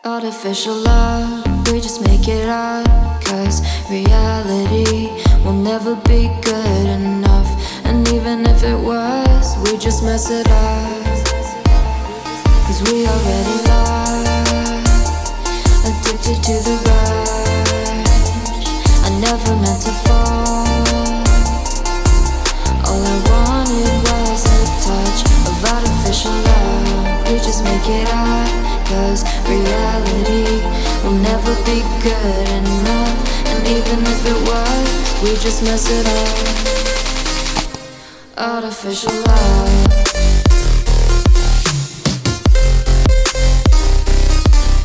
Artificial love, we just make it up. Cause reality will never be good enough. And even if it was, we just mess it up. Cause we already lost, addicted to the rush. I never meant to fall. All I wanted was a touch of artificial love. We just make it up. Cause reality will never be good enough. And even if it was, we just mess it up. Artificial love.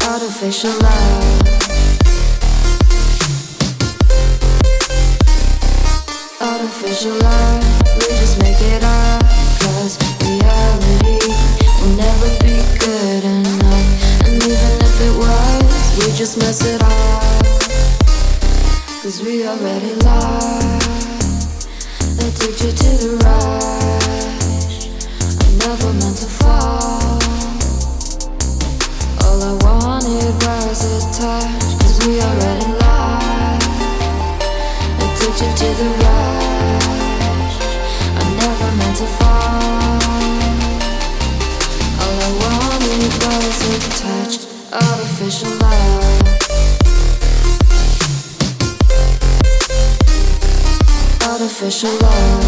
Artificial love. Artificial love. We just make it up. Cause reality will never be good enough. And even if it was, we just mess it up. Cause we already lost, addicted to the rush. I never meant to fall. All I wanted was a touch. Cause we already lost, addicted to the rush. I never meant to fall. All I wanted was a touch. Artificial love. Artificial love.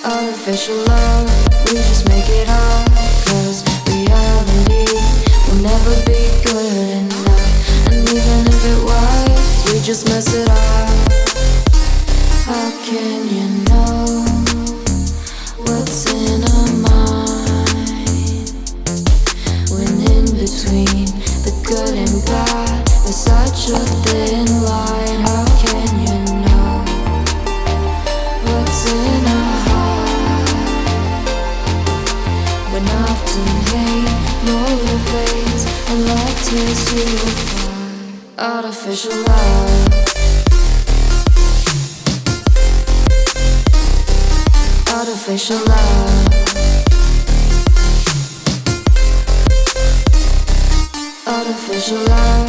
Artificial love. We just make it up. Cause reality will never be good enough. And even if it was, we just mess it up. How can you know what's in our mind when in between the good and bad there's such a thin line? How can you know what's in our heart when often hate motivates and love tears you apart? Artificial love. Artificial love. Artificial love.